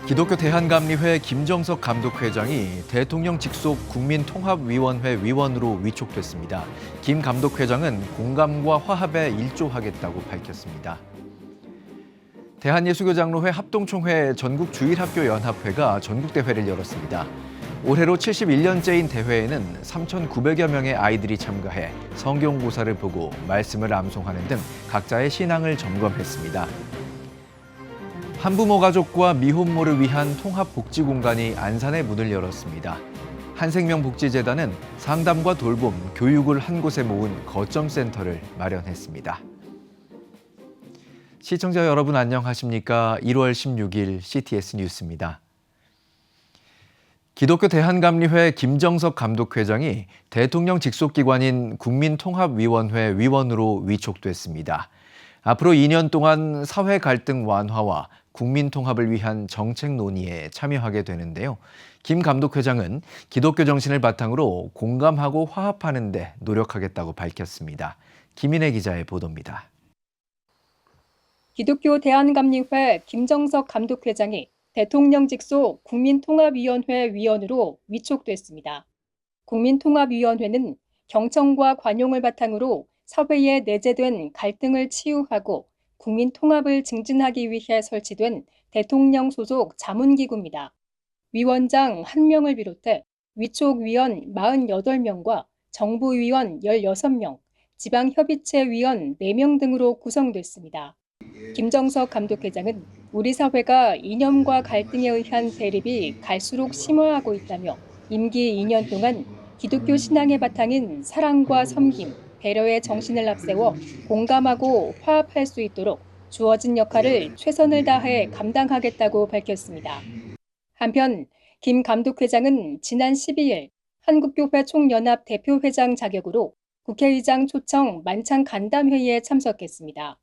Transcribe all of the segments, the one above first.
기독교 대한감리회 김정석 감독회장이 대통령 직속 국민통합위원회 위원으로 위촉됐습니다. 김 감독회장은 공감과 화합에 일조하겠다고 밝혔습니다. 대한예수교장로회 합동총회 전국주일학교연합회가 전국대회를 열었습니다. 올해로 71년째인 대회에는 3,900여 명의 아이들이 참가해 성경고사를 보고 말씀을 암송하는 등 각자의 신앙을 점검했습니다. 한부모 가족과 미혼모를 위한 통합복지공간이 안산에 문을 열었습니다. 한생명복지재단은 상담과 돌봄, 교육을 한 곳에 모은 거점센터를 마련했습니다. 시청자 여러분 안녕하십니까? 1월 16일 CTS 뉴스입니다. 기독교 대한감리회 김정석 감독회장이 대통령 직속기관인 국민통합위원회 위원으로 위촉됐습니다. 앞으로 2년 동안 사회 갈등 완화와 국민 통합을 위한 정책 논의에 참여하게 되는데요. 김 감독회장은 기독교 정신을 바탕으로 공감하고 화합하는 데 노력하겠다고 밝혔습니다. 김인혜 기자의 보도입니다. 기독교 대한감리회 김정석 감독회장이 대통령 직속 국민통합위원회 위원으로 위촉됐습니다. 국민통합위원회는 경청과 관용을 바탕으로 사회에 내재된 갈등을 치유하고 국민 통합을 증진하기 위해 설치된 대통령 소속 자문기구입니다. 위원장 1명을 비롯해 위촉위원 48명과 정부위원 16명, 지방협의체 위원 4명 등으로 구성됐습니다. 김정석 감독회장은 우리 사회가 이념과 갈등에 의한 대립이 갈수록 심화하고 있다며 임기 2년 동안 기독교 신앙의 바탕인 사랑과 섬김, 배려의 정신을 앞세워 공감하고 화합할 수 있도록 주어진 역할을 최선을 다해 감당하겠다고 밝혔습니다. 한편 김 감독회장은 지난 12일 한국교회 총연합 대표회장 자격으로 국회의장 초청 만찬 간담회의에 참석했습니다.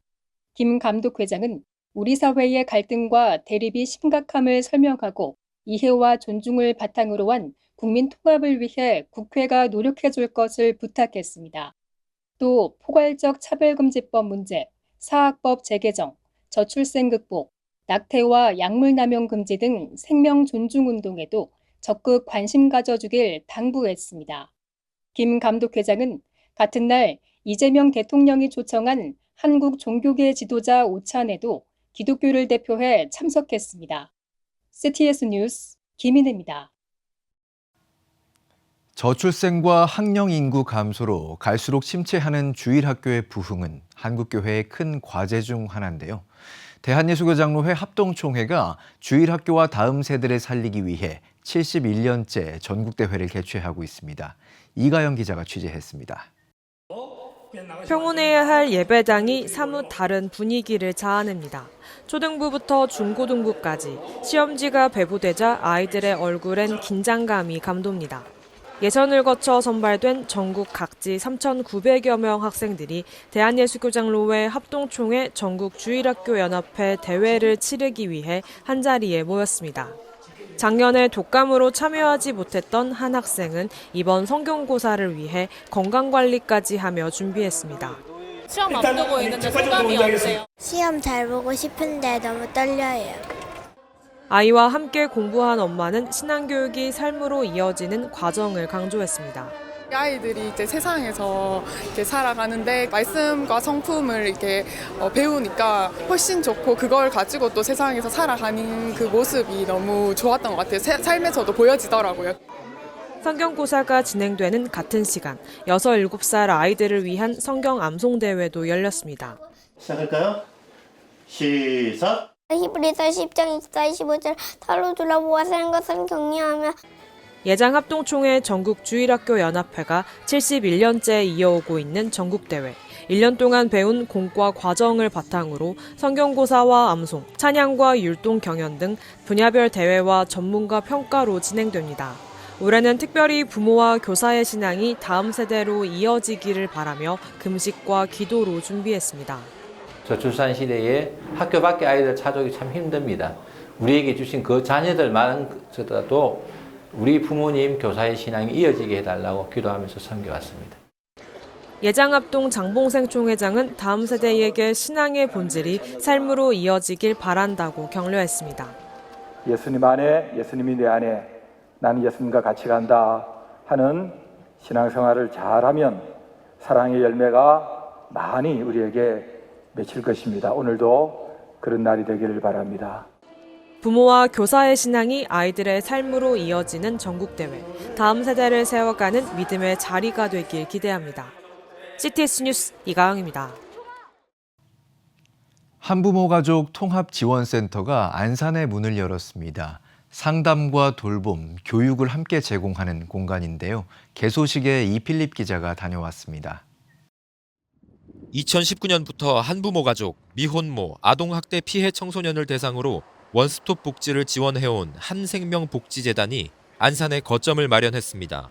김 감독회장은 우리 사회의 갈등과 대립이 심각함을 설명하고 이해와 존중을 바탕으로 한 국민 통합을 위해 국회가 노력해 줄 것을 부탁했습니다. 또 포괄적 차별금지법 문제, 사학법 재개정, 저출생 극복, 낙태와 약물 남용 금지 등 생명 존중 운동에도 적극 관심 가져주길 당부했습니다. 김 감독회장은 같은 날 이재명 대통령이 초청한 한국 종교계 지도자 오찬에도 기독교를 대표해 참석했습니다. CTS 뉴스 김인혜입니다. 저출생과 학령 인구 감소로 갈수록 침체하는 주일학교의 부흥은 한국교회의 큰 과제 중 하나인데요. 대한예수교장로회 합동총회가 주일학교와 다음 세대를 살리기 위해 71년째 전국대회를 개최하고 있습니다. 이가영 기자가 취재했습니다. 평온해야 할 예배당이 사뭇 다른 분위기를 자아냅니다. 초등부부터 중고등부까지 시험지가 배부되자 아이들의 얼굴엔 긴장감이 감돕니다. 예선을 거쳐 선발된 전국 각지 3,900여 명 학생들이 대한예수교장로회 합동총회 전국주일학교연합회 대회를 치르기 위해 한자리에 모였습니다. 작년에 독감으로 참여하지 못했던 한 학생은 이번 성경고사를 위해 건강관리까지 하며 준비했습니다. 시험 앞두고 있는데 소감이 어때요? 시험 잘 보고 싶은데 너무 떨려요. 아이와 함께 공부한 엄마는 신앙교육이 삶으로 이어지는 과정을 강조했습니다. 아이들이 이제 세상에서 이렇게 살아가는데 말씀과 성품을 이렇게 배우니까 훨씬 좋고 그걸 가지고 또 세상에서 살아가는 그 모습이 너무 좋았던 것 같아요. 삶에서도 보여지더라고요. 성경고사가 진행되는 같은 시간, 6, 7살 아이들을 위한 성경 암송대회도 열렸습니다. 시작할까요? 시작! 히브리서 10장 24, 25절 달로 둘러보아 사는 것은 격려하며 예장 합동총회 전국주일학교연합회가 71년째 이어오고 있는 전국대회. 1년 동안 배운 공과 과정을 바탕으로 성경고사와 암송, 찬양과 율동 경연 등 분야별 대회와 전문가 평가로 진행됩니다. 올해는 특별히 부모와 교사의 신앙이 다음 세대로 이어지기를 바라며 금식과 기도로 준비했습니다. 저출산 시대에 학교 밖에 아이들 찾아오기 참 힘듭니다. 우리에게 주신 그 자녀들만서라도 우리 부모님 교사의 신앙이 이어지게 해달라고 기도하면서 섬겨왔습니다. 예장합동 장봉생 총회장은 다음 세대에게 신앙의 본질이 삶으로 이어지길 바란다고 격려했습니다. 예수님 안에, 예수님이 내 안에, 나는 예수님과 같이 간다 하는 신앙생활을 잘하면 사랑의 열매가 많이 우리에게 맺힐 것입니다. 오늘도 그런 날이 되기를 바랍니다. 부모와 교사의 신앙이 아이들의 삶으로 이어지는 전국대회. 다음 세대를 세워가는 믿음의 자리가 되길 기대합니다. CTS 뉴스 이가영입니다. 한부모 가족 통합지원센터가 안산에 문을 열었습니다. 상담과 돌봄, 교육을 함께 제공하는 공간인데요. 개소식에 이필립 기자가 다녀왔습니다. 2019년부터 한부모 가족, 미혼모, 아동학대 피해 청소년을 대상으로 원스톱 복지를 지원해온 한생명복지재단이 안산에 거점을 마련했습니다.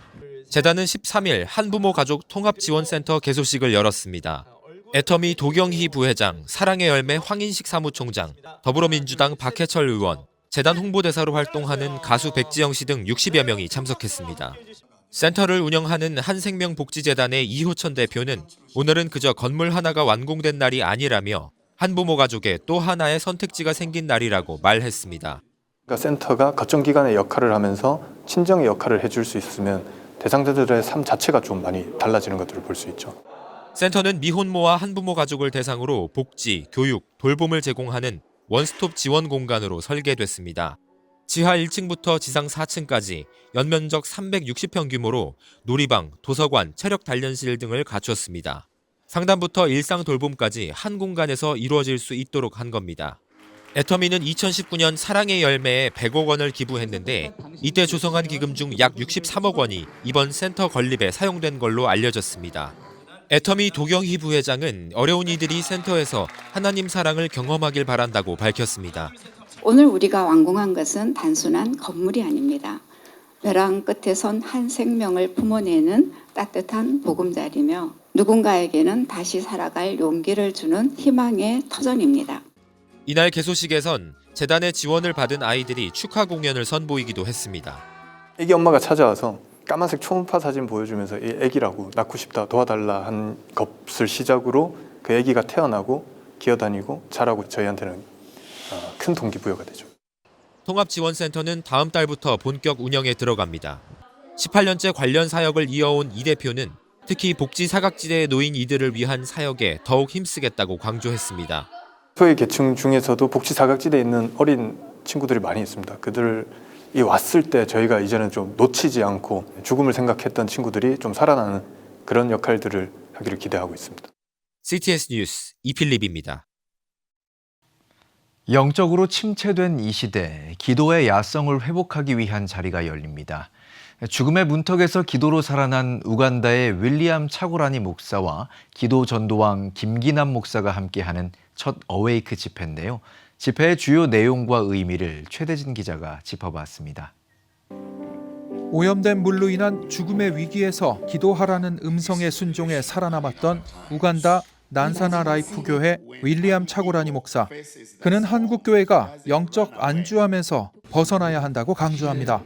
재단은 13일 한부모 가족 통합지원센터 개소식을 열었습니다. 애터미 도경희 부회장, 사랑의 열매 황인식 사무총장, 더불어민주당 박해철 의원, 재단 홍보대사로 활동하는 가수 백지영 씨 등 60여 명이 참석했습니다. 센터를 운영하는 한생명복지재단의 이호천 대표는 오늘은 그저 건물 하나가 완공된 날이 아니라며 한부모 가족에 또 하나의 선택지가 생긴 날이라고 말했습니다. 그러니까 센터가 거점기관의 역할을 하면서 친정의 역할을 해줄 수 있으면 대상자들의 삶 자체가 좀 많이 달라지는 것들을 볼 수 있죠. 센터는 미혼모와 한부모 가족을 대상으로 복지, 교육, 돌봄을 제공하는 원스톱 지원 공간으로 설계됐습니다. 지하 1층부터 지상 4층까지 연면적 360평 규모로 놀이방, 도서관, 체력 단련실 등을 갖췄습니다. 상담부터 일상 돌봄까지 한 공간에서 이루어질 수 있도록 한 겁니다. 애터미는 2019년 사랑의 열매에 100억 원을 기부했는데 이때 조성한 기금 중 약 63억 원이 이번 센터 건립에 사용된 걸로 알려졌습니다. 애터미 도경희 부회장은 어려운 이들이 센터에서 하나님 사랑을 경험하길 바란다고 밝혔습니다. 오늘 우리가 완공한 것은 단순한 건물이 아닙니다. 벼랑 끝에 선 한 생명을 품어내는 따뜻한 보금자리며 누군가에게는 다시 살아갈 용기를 주는 희망의 터전입니다. 이날 개소식에선 재단의 지원을 받은 아이들이 축하 공연을 선보이기도 했습니다. 애기 엄마가 찾아와서 까만색 초음파 사진 보여주면서 이 애기라고 낳고 싶다 도와달라 한 것을 시작으로 그 애기가 태어나고 기어다니고 자라고 저희한테는 큰 동기부여가 되죠. 통합지원센터는 다음 달부터 본격 운영에 들어갑니다. 18년째 관련 사역을 이어온 이 대표는 특히 복지 사각지대에 놓인 이들을 위한 사역에 더욱 힘쓰겠다고 강조했습니다. 소외 계층 중에서도 복지 사각지대에 있는 어린 친구들이 많이 있습니다. 그들이 왔을 때 저희가 이제는 좀 놓치지 않고 죽음을 생각했던 친구들이 좀 살아나는 그런 역할들을 하기를 기대하고 있습니다. CTS 뉴스 이필립입니다. 영적으로 침체된 이 시대, 기도의 야성을 회복하기 위한 자리가 열립니다. 죽음의 문턱에서 기도로 살아난 우간다의 윌리엄 차고라니 목사와 기도 전도왕 김기남 목사가 함께하는 첫 어웨이크 집회인데요. 집회의 주요 내용과 의미를 최대진 기자가 짚어봤습니다. 오염된 물로 인한 죽음의 위기에서 기도하라는 음성에 순종해 살아남았던 우간다 난사나 라이프 교회 윌리엄 차고라니 목사. 그는 한국 교회가 영적 안주함에서 벗어나야 한다고 강조합니다.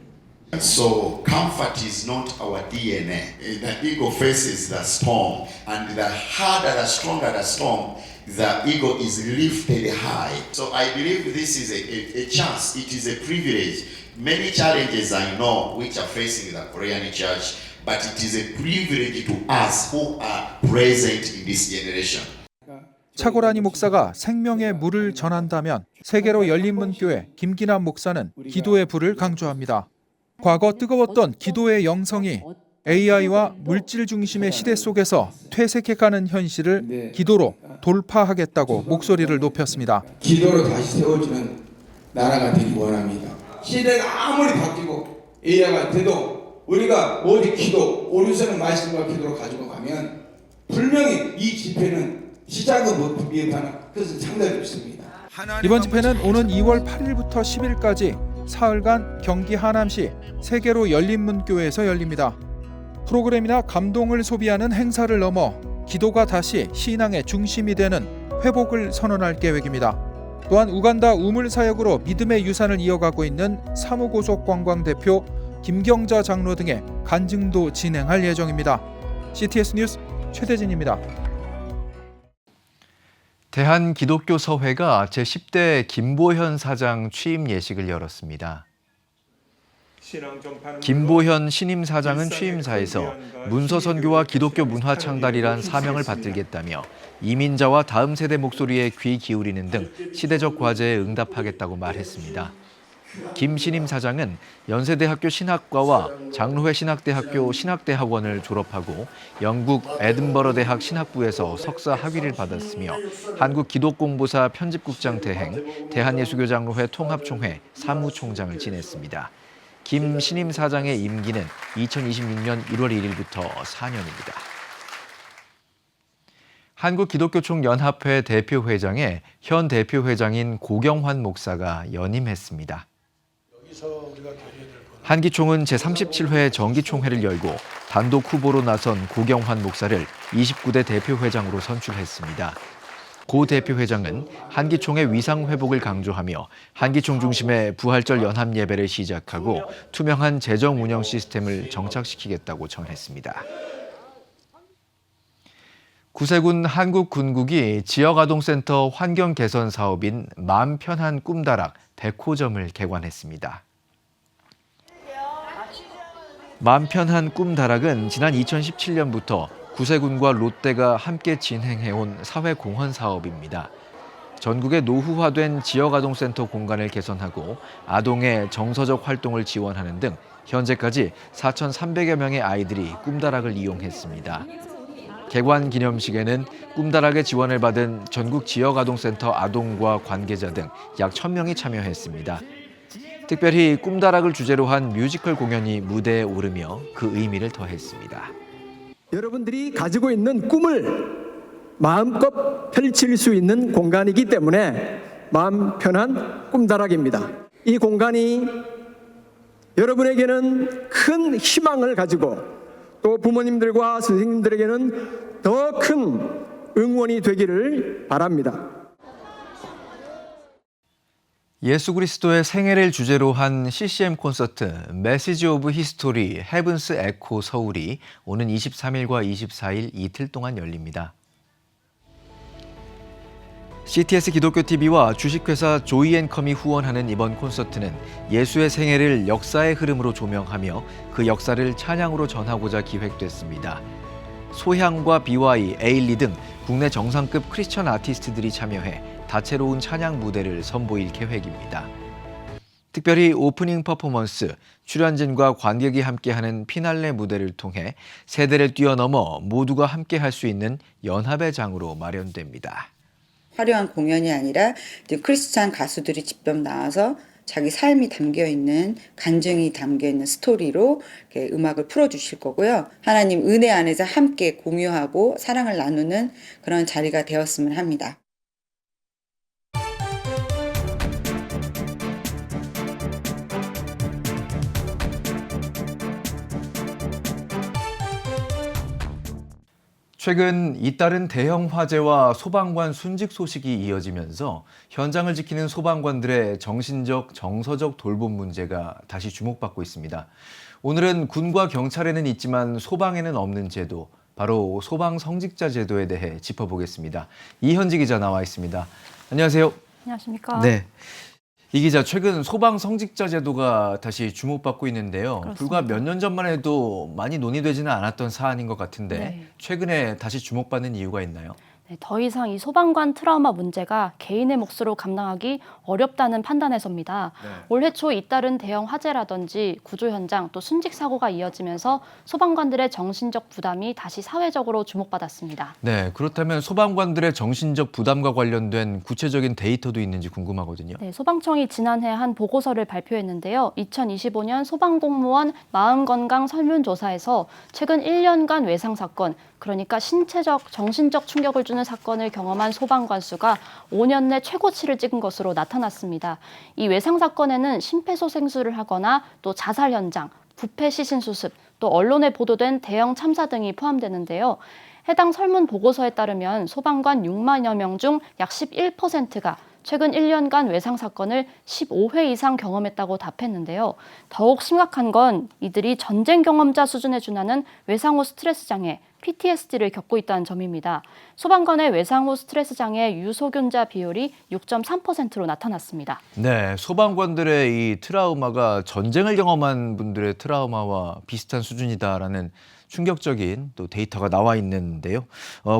So comfort is not our DNA. The eagle faces the storm, and the harder, the stronger the storm, the eagle is lifted high. So I believe this is a chance. It is a privilege. Many challenges I know which are facing the Korean church, but it is a privilege to us who are present in this generation. 차고라니 목사가 생명의 물을 전한다면 세계로 열린 문교회 김기남 목사는 기도의 불을 강조합니다. 과거 뜨거웠던 기도의 영성이 AI와 물질 중심의 시대 속에서 퇴색해가는 현실을 기도로 돌파하겠다고 목소리를 높였습니다. 기도로 다시 세워지는 나라가 되기 원합니다. 시대가 아무리 바뀌고 AI가 돼도 우리가 오직 기도, 오른손은 말씀과 기도로 가지고 가면 분명히 이 집회는 시작은 못 비협하는 그것은 상당히 없습니다. 이번 집회는 오는 2월 8일부터 10일까지 사흘간 경기 하남시 세계로 열린 문교회에서 열립니다. 프로그램이나 감동을 소비하는 행사를 넘어 기도가 다시 신앙의 중심이 되는 회복을 선언할 계획입니다. 또한 우간다 우물 사역으로 믿음의 유산을 이어가고 있는 사무고속 관광 대표 김경자 장로 등의 간증도 진행할 예정입니다. CTS 뉴스 최대진입니다. 대한기독교서회가 제10대 김보현 사장 취임 예식을 열었습니다. 김보현 신임 사장은 취임사에서 문서 선교와 기독교 문화 창달이란 사명을 받들겠다며 이민자와 다음 세대 목소리에 귀 기울이는 등 시대적 과제에 응답하겠다고 말했습니다. 김 신임 사장은 연세대학교 신학과와 장로회 신학대학교 신학대학원을 졸업하고 영국 에든버러 대학 신학부에서 석사 학위를 받았으며 한국기독공보사 편집국장 대행, 대한예수교장로회 통합총회 사무총장을 지냈습니다. 김 신임 사장의 임기는 2026년 1월 1일부터 4년입니다. 한국기독교총연합회 대표회장에 현 대표회장인 고경환 목사가 연임했습니다. 한기총은 제37회 정기총회를 열고 단독 후보로 나선 고경환 목사를 29대 대표회장으로 선출했습니다. 고 대표회장은 한기총의 위상 회복을 강조하며 한기총 중심의 부활절 연합 예배를 시작하고 투명한 재정 운영 시스템을 정착시키겠다고 전했습니다. 구세군 한국군국이 지역아동센터 환경 개선 사업인 마음 편한 꿈다락 100호점을 개관했습니다. 마음 편한 꿈다락은 지난 2017년부터 구세군과 롯데가 함께 진행해온 사회공헌 사업입니다. 전국의 노후화된 지역아동센터 공간을 개선하고 아동의 정서적 활동을 지원하는 등 현재까지 4,300여 명의 아이들이 꿈다락을 이용했습니다. 개관 기념식에는 꿈다락의 지원을 받은 전국 지역아동센터 아동과 관계자 등 약 1,000명이 참여했습니다. 특별히 꿈다락을 주제로 한 뮤지컬 공연이 무대에 오르며 그 의미를 더했습니다. 여러분들이 가지고 있는 꿈을 마음껏 펼칠 수 있는 공간이기 때문에 마음 편한 꿈다락입니다. 이 공간이 여러분에게는 큰 희망을 가지고 또 부모님들과 선생님들에게는 더 큰 응원이 되기를 바랍니다. 예수 그리스도의 생애를 주제로 한 CCM 콘서트 메시지 오브 히스토리 헤븐스 에코 서울이 오는 23일과 24일 이틀 동안 열립니다. CTS 기독교TV와 주식회사 조이앤컴이 후원하는 이번 콘서트는 예수의 생애를 역사의 흐름으로 조명하며 그 역사를 찬양으로 전하고자 기획됐습니다. 소향과 BY, 에일리 등 국내 정상급 크리스천 아티스트들이 참여해 다채로운 찬양 무대를 선보일 계획입니다. 특별히 오프닝 퍼포먼스, 출연진과 관객이 함께하는 피날레 무대를 통해 세대를 뛰어넘어 모두가 함께할 수 있는 연합의 장으로 마련됩니다. 화려한 공연이 아니라 이제 크리스찬 가수들이 직접 나와서 자기 삶이 담겨있는 간증이 담겨있는 스토리로 이렇게 음악을 풀어주실 거고요. 하나님 은혜 안에서 함께 공유하고 사랑을 나누는 그런 자리가 되었으면 합니다. 최근 잇따른 대형 화재와 소방관 순직 소식이 이어지면서 현장을 지키는 소방관들의 정신적, 정서적 돌봄 문제가 다시 주목받고 있습니다. 오늘은 군과 경찰에는 있지만 소방에는 없는 제도, 바로 소방 성직자 제도에 대해 짚어보겠습니다. 이현지 기자 나와 있습니다. 안녕하세요. 안녕하십니까. 네. 이 기자, 최근 소방 성직자 제도가 다시 주목받고 있는데요. 그렇습니다. 불과 몇 년 전만 해도 많이 논의되지는 않았던 사안인 것 같은데 네. 최근에 다시 주목받는 이유가 있나요? 네, 더 이상 이 소방관 트라우마 문제가 개인의 몫으로 감당하기 어렵다는 판단에서입니다. 네. 올해 초 잇따른 대형 화재라든지 구조 현장 또 순직 사고가 이어지면서 소방관들의 정신적 부담이 다시 사회적으로 주목받았습니다. 네, 그렇다면 소방관들의 정신적 부담과 관련된 구체적인 데이터도 있는지 궁금하거든요. 네, 소방청이 지난해 한 보고서를 발표했는데요. 2025년 소방공무원 마음건강 설문조사에서 최근 1년간 외상 사건, 그러니까 신체적, 정신적 충격을 주는 사건을 경험한 소방관 수가 5년 내 최고치를 찍은 것으로 나타났습니다. 이 외상 사건에는 심폐소생술을 하거나 또 자살 현장, 부패 시신 수습, 또 언론에 보도된 대형 참사 등이 포함되는데요. 해당 설문 보고서에 따르면 소방관 6만여 명 중 약 11%가 최근 1년간 외상 사건을 15회 이상 경험했다고 답했는데요. 더욱 심각한 건 이들이 전쟁 경험자 수준에 준하는 외상 후 스트레스 장애, PTSD를 겪고 있다는 점입니다. 소방관의 외상 후 스트레스 장애 유소견자 비율이 6.3%로 나타났습니다. 네, 소방관들의 이 트라우마가 전쟁을 경험한 분들의 트라우마와 비슷한 수준이다라는 충격적인 또 데이터가 나와 있는데요.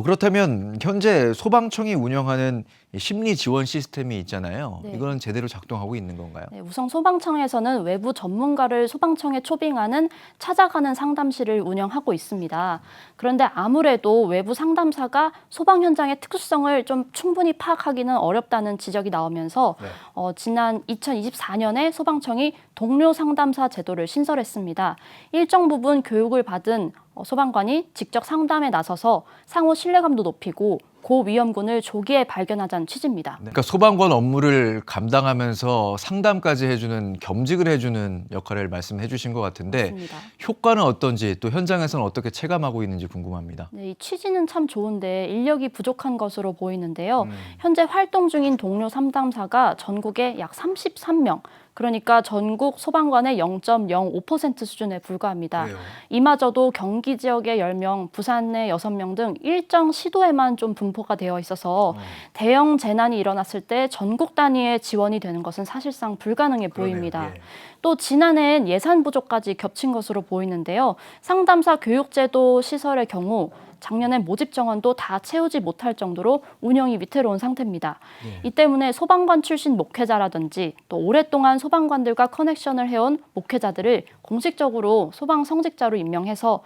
그렇다면 현재 소방청이 운영하는 심리 지원 시스템이 있잖아요. 네. 이거는 제대로 작동하고 있는 건가요? 네, 우선 소방청에서는 외부 전문가를 소방청에 초빙하는 찾아가는 상담실을 운영하고 있습니다. 그런데 아무래도 외부 상담사가 소방 현장의 특수성을 좀 충분히 파악하기는 어렵다는 지적이 나오면서 네. 지난 2024년에 소방청이 동료 상담사 제도를 신설했습니다. 일정 부분 교육을 받은 소방관이 직접 상담에 나서서 상호 신뢰감도 높이고 고위험군을 조기에 발견하자는 취지입니다. 그러니까 소방관 업무를 감당하면서 상담까지 해주는 겸직을 해주는 역할을 말씀해 주신 것 같은데 맞습니다. 효과는 어떤지 또 현장에서는 어떻게 체감하고 있는지 궁금합니다. 네, 이 취지는 참 좋은데 인력이 부족한 것으로 보이는데요. 현재 활동 중인 동료 상담사가 전국에 약 33명, 그러니까 전국 소방관의 0.05% 수준에 불과합니다. 그래요. 이마저도 경기 지역의 10명, 부산의 6명 등 일정 시도에만 좀 분포가 되어 있어서 대형 재난이 일어났을 때 전국 단위의 지원이 되는 것은 사실상 불가능해 보입니다. 그러네요. 예. 또 지난해엔 예산 부족까지 겹친 것으로 보이는데요. 상담사 교육제도 시설의 경우 작년엔 모집 정원도 다 채우지 못할 정도로 운영이 위태로운 상태입니다. 이 때문에 소방관 출신 목회자라든지 또 오랫동안 소방관들과 커넥션을 해온 목회자들을 공식적으로 소방 성직자로 임명해서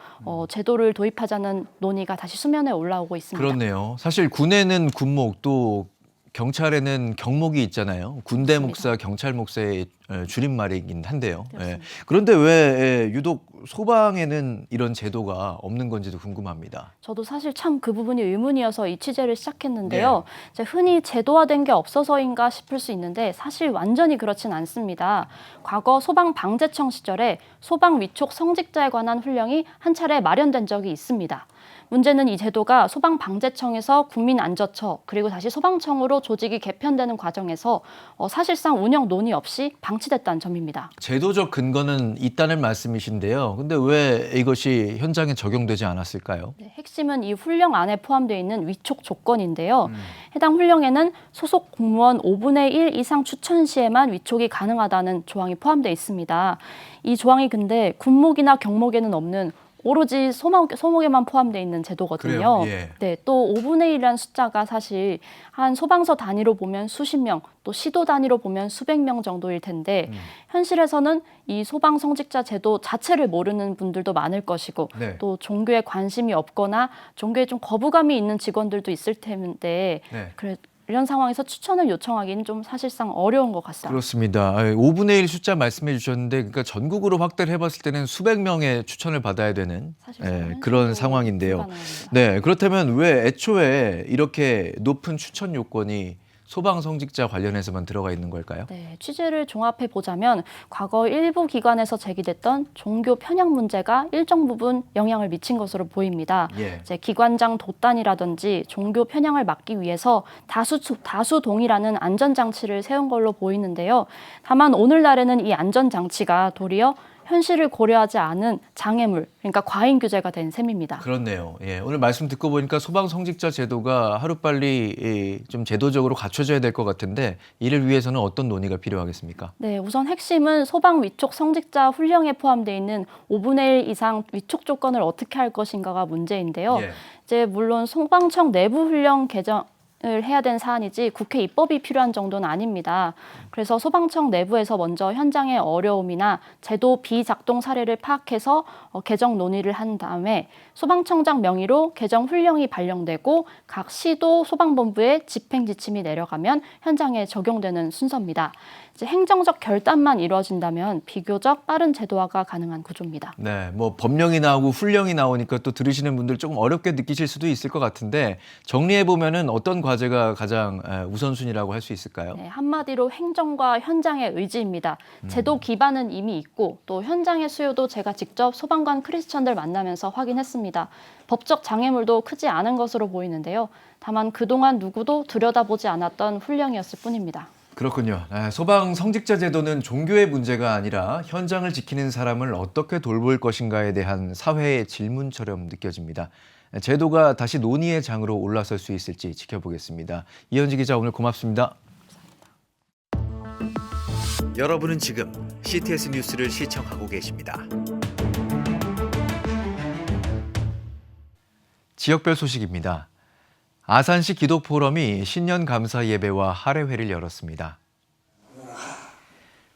제도를 도입하자는 논의가 다시 수면에 올라오고 있습니다. 그렇네요. 사실 군에는 군목 또 경찰에는 경목이 있잖아요. 군대 목사, 경찰 목사의 줄임말이긴 한데요. 예. 그런데 왜 유독 소방에는 이런 제도가 없는 건지도 궁금합니다. 저도 사실 참 그 부분이 의문이어서 이 취재를 시작했는데요. 이제 흔히 제도화된 게 없어서인가 싶을 수 있는데 사실 완전히 그렇진 않습니다. 과거 소방방재청 시절에 소방 위촉 성직자에 관한 훈령이 한 차례 마련된 적이 있습니다. 문제는 이 제도가 소방방재청에서 국민안전처 그리고 다시 소방청으로 조직이 개편되는 과정에서 사실상 운영 논의 없이 방치됐다는 점입니다. 제도적 근거는 있다는 말씀이신데요. 근데 왜 이것이 현장에 적용되지 않았을까요? 네, 핵심은 이 훈령 안에 포함되어 있는 위촉 조건인데요. 해당 훈령에는 소속 공무원 5분의 1 이상 추천 시에만 위촉이 가능하다는 조항이 포함되어 있습니다. 이 조항이 근데 군목이나 경목에는 없는 오로지 소목에만 포함되어 있는 제도거든요. 예. 네, 또 5분의 1이라는 숫자가 사실 한 소방서 단위로 보면 수십 명, 또 시도 단위로 보면 수백 명 정도일 텐데 현실에서는 이 소방 성직자 제도 자체를 모르는 분들도 많을 것이고 네. 또 종교에 관심이 없거나 종교에 좀 거부감이 있는 직원들도 있을 텐데 네. 이런 상황에서 추천을 요청하기는 좀 사실상 어려운 것 같습니다. 그렇습니다. 5분의 1 숫자 말씀해 주셨는데 그러니까 전국으로 확대를 해봤을 때는 수백 명의 추천을 받아야 되는 그런 상황인데요. 불가능합니다. 네, 그렇다면 왜 애초에 이렇게 높은 추천 요건이 소방 성직자 관련해서만 들어가 있는 걸까요? 네, 취지를 종합해 보자면 과거 일부 기관에서 제기됐던 종교 편향 문제가 일정 부분 영향을 미친 것으로 보입니다. 예. 이제 기관장 도단이라든지 종교 편향을 막기 위해서 다수 동의라는 안전 장치를 세운 걸로 보이는데요. 다만 오늘날에는 이 안전 장치가 도리어 현실을 고려하지 않은 장애물, 그러니까 과잉 규제가 된 셈입니다. 그렇네요. 예, 오늘 말씀 듣고 보니까 소방 성직자 제도가 하루빨리 좀 제도적으로 갖춰져야 될 것 같은데 이를 위해서는 어떤 논의가 필요하겠습니까? 네, 우선 핵심은 소방 위촉 성직자 훈령에 포함되어 있는 5분의 1 이상 위촉 조건을 어떻게 할 것인가가 문제인데요. 예. 이제 물론 소방청 내부 훈령 개정을 해야 되는 사안이지 국회 입법이 필요한 정도는 아닙니다. 그래서 소방청 내부에서 먼저 현장의 어려움이나 제도 비작동 사례를 파악해서 개정 논의를 한 다음에 소방청장 명의로 개정 훈령이 발령되고 각 시도 소방본부에 집행 지침이 내려가면 현장에 적용되는 순서입니다. 이제 행정적 결단만 이루어진다면 비교적 빠른 제도화가 가능한 구조입니다. 네, 뭐 법령이 나오고 훈령이 나오니까 또 들으시는 분들 조금 어렵게 느끼실 수도 있을 것 같은데 정리해 보면은 어떤 과제가 가장 우선순위라고 할 수 있을까요? 네, 한마디로 행정과 현장의 의지입니다. 제도 기반은 이미 있고 또 현장의 수요도 제가 직접 소방관 크리스천들 만나면서 확인했습니다. 법적 장애물도 크지 않은 것으로 보이는데요. 다만 그동안 누구도 들여다보지 않았던 훈령이었을 뿐입니다. 그렇군요. 소방 성직자 제도는 종교의 문제가 아니라 현장을 지키는 사람을 어떻게 돌볼 것인가에 대한 사회의 질문처럼 느껴집니다. 제도가 다시 논의의 장으로 올라설 수 있을지 지켜보겠습니다. 이현지 기자, 오늘 고맙습니다. 여러분은 지금 CTS 뉴스를 시청하고 계십니다. 지역별 소식입니다. 아산시 기독포럼이 신년 감사 예배와 할애회를 열었습니다.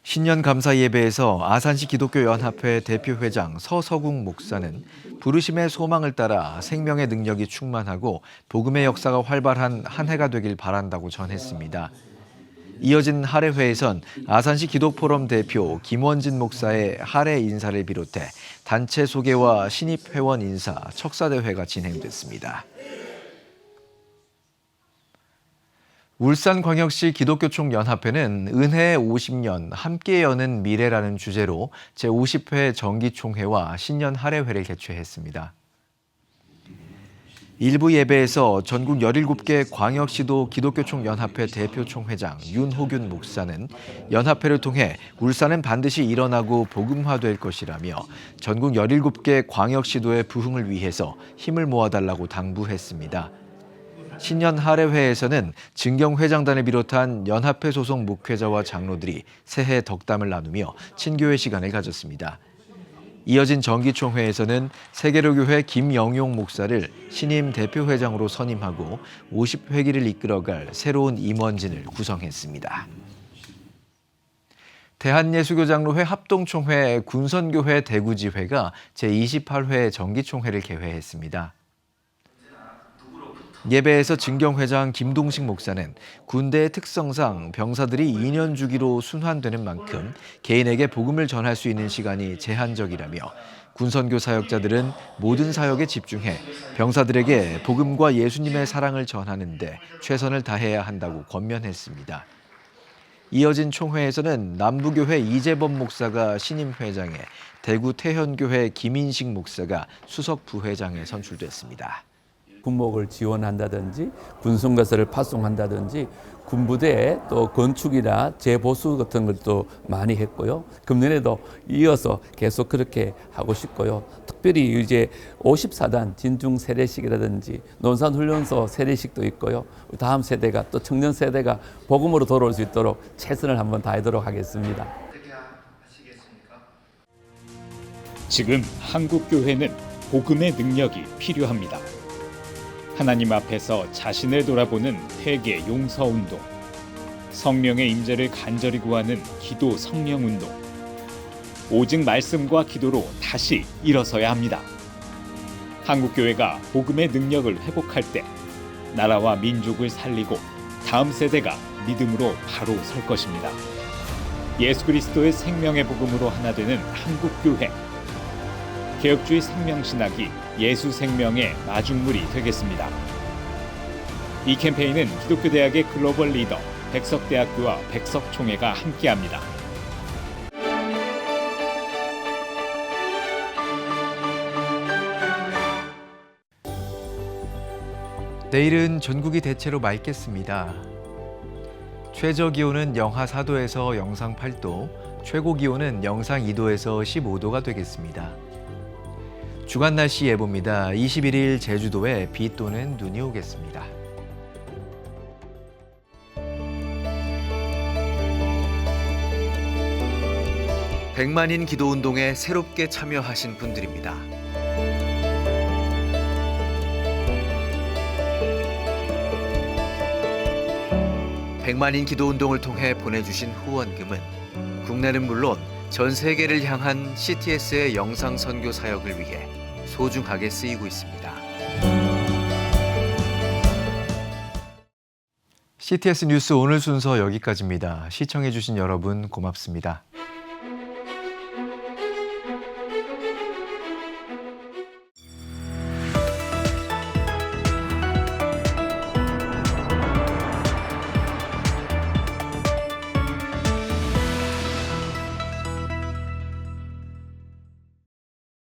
신년 감사 예배에서 아산시 기독교연합회 대표회장 서석웅 목사는 부르심의 소망을 따라 생명의 능력이 충만하고 복음의 역사가 활발한 한 해가 되길 바란다고 전했습니다. 이어진 할애회에선 아산시 기독포럼 대표 김원진 목사의 할애 인사를 비롯해 단체 소개와 신입 회원 인사, 척사대회가 진행됐습니다. 울산광역시 기독교총연합회는 은혜의 50년 함께 여는 미래라는 주제로 제50회 정기총회와 신년 할애회를 개최했습니다. 일부 예배에서 전국 17개 광역시도 기독교총연합회 대표총회장 윤호균 목사는 연합회를 통해 울산은 반드시 일어나고 복음화될 것이라며 전국 17개 광역시도의 부흥을 위해서 힘을 모아달라고 당부했습니다. 신년 할애회에서는 증경회장단을 비롯한 연합회 소속 목회자와 장로들이 새해 덕담을 나누며 친교회 시간을 가졌습니다. 이어진 정기총회에서는 세계로교회 김영용 목사를 신임 대표회장으로 선임하고 50회기를 이끌어갈 새로운 임원진을 구성했습니다. 대한예수교장로회 합동총회 군선교회 대구지회가 제28회 정기총회를 개회했습니다. 예배에서 증경회장 김동식 목사는 군대의 특성상 병사들이 2년 주기로 순환되는 만큼 개인에게 복음을 전할 수 있는 시간이 제한적이라며 군선교 사역자들은 모든 사역에 집중해 병사들에게 복음과 예수님의 사랑을 전하는 데 최선을 다해야 한다고 권면했습니다. 이어진 총회에서는 남부교회 이재범 목사가 신임 회장에 대구 태현교회 김인식 목사가 수석 부회장에 선출됐습니다. 군목을 지원한다든지 군성거서를 파송한다든지 군부대에 또 건축이나 재보수 같은 것도 많이 했고요. 금년에도 이어서 계속 그렇게 하고 싶고요. 특별히 이제 54단 진중 세례식이라든지 논산훈련소 세례식도 있고요. 다음 세대가 또 청년 세대가 복음으로 돌아올 수 있도록 최선을 한번 다하도록 하겠습니다. 지금 한국교회는 복음의 능력이 필요합니다. 하나님 앞에서 자신을 돌아보는 회개 용서운동, 성령의 임재를 간절히 구하는 기도 성령운동, 오직 말씀과 기도로 다시 일어서야 합니다. 한국교회가 복음의 능력을 회복할 때 나라와 민족을 살리고 다음 세대가 믿음으로 바로 설 것입니다. 예수 그리스도의 생명의 복음으로 하나 되는 한국교회, 개혁주의 생명신학이 예수 생명의 마중물이 되겠습니다. 이 캠페인은 기독교대학의 글로벌 리더 백석대학교와 백석총회가 함께합니다. 내일은 전국이 대체로 맑겠습니다. 최저 기온은 영하 4도에서 영상 8도, 최고 기온은 영상 2도에서 15도가 되겠습니다. 주간 날씨 예보입니다. 21일 제주도에 비 또는 눈이 오겠습니다. 백만인 기도운동에 새롭게 참여하신 분들입니다. 백만인 기도운동을 통해 보내주신 후원금은 국내는 물론 전 세계를 향한 CTS의 영상 선교 사역을 위해 소중하게 쓰이고 있습니다. CTS 뉴스 오늘 순서 여기까지입니다. 시청해주신 여러분 고맙습니다.